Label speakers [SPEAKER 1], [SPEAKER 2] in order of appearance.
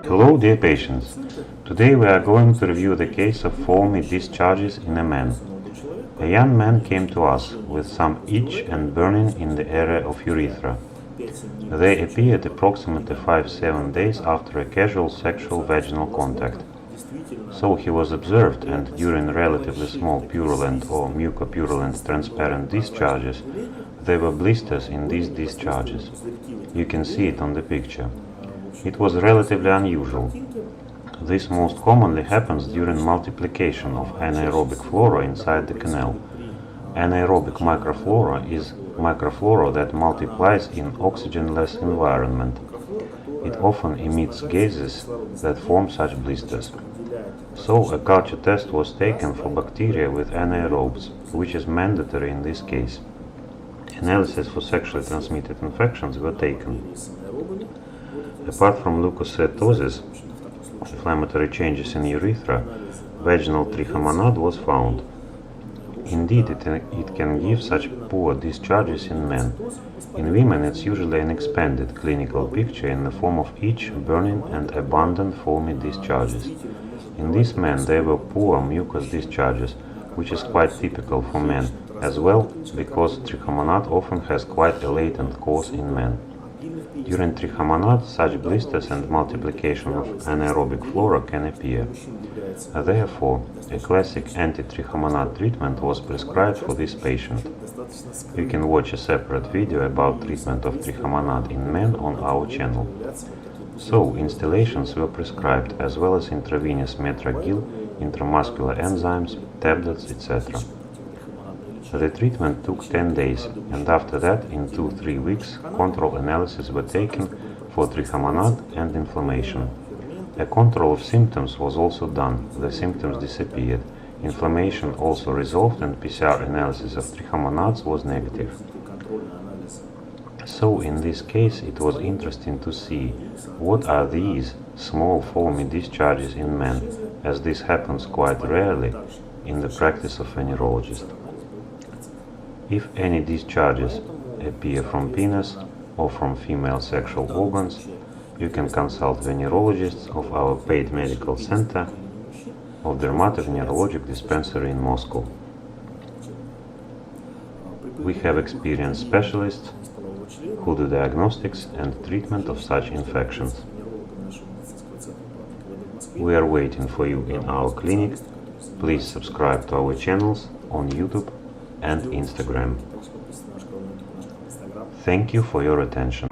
[SPEAKER 1] Hello dear patients, today we are going to review the case of foamy discharges in a man. A young man came to us with some itch and burning in the area of urethra. They appeared approximately 5-7 days after a casual sexual vaginal contact. So he was observed, and during relatively small purulent or mucopurulent transparent discharges, there were blisters in these discharges. You can see it on the picture. It was relatively unusual. This most commonly happens during multiplication of anaerobic flora inside the canal. Anaerobic microflora is microflora that multiplies in oxygenless environment. It often emits gases that form such blisters. So a culture test was taken for bacteria with anaerobes, which is mandatory in this case. Analyses for sexually transmitted infections were taken. Apart from leukocytosis, inflammatory changes in urethra, vaginal trichomonad was found. Indeed, it can give such poor discharges in men. In women, it's usually an expanded clinical picture in the form of itch, burning, and abundant foamy discharges. In these men, there were poor mucous discharges, which is quite typical for men, as well because trichomonad often has quite a latent cause in men. During trichomonad, such blisters and multiplication of anaerobic flora can appear. Therefore, a classic anti-trichomonad treatment was prescribed for this patient. You can watch a separate video about treatment of trichomonad in men on our channel. So, instillations were prescribed, as well as intravenous metrogyl, intramuscular enzymes, tablets, etc. The treatment took 10 days, and after that, in 2-3 weeks, control analyses were taken for trichomonad and inflammation. A control of symptoms was also done. The symptoms disappeared. Inflammation also resolved, and PCR analysis of trichomonads was negative. So in this case, it was interesting to see what are these small foamy discharges in men, as this happens quite rarely in the practice of a neurologist. If any discharges appear from penis or from female sexual organs, you can consult the neurologists of our paid medical center of Dermatovenerologic dispensary in Moscow. We have experienced specialists who do diagnostics and treatment of such infections. We are waiting for you in our clinic. Please subscribe to our channels on YouTube and Instagram. Thank you for your attention.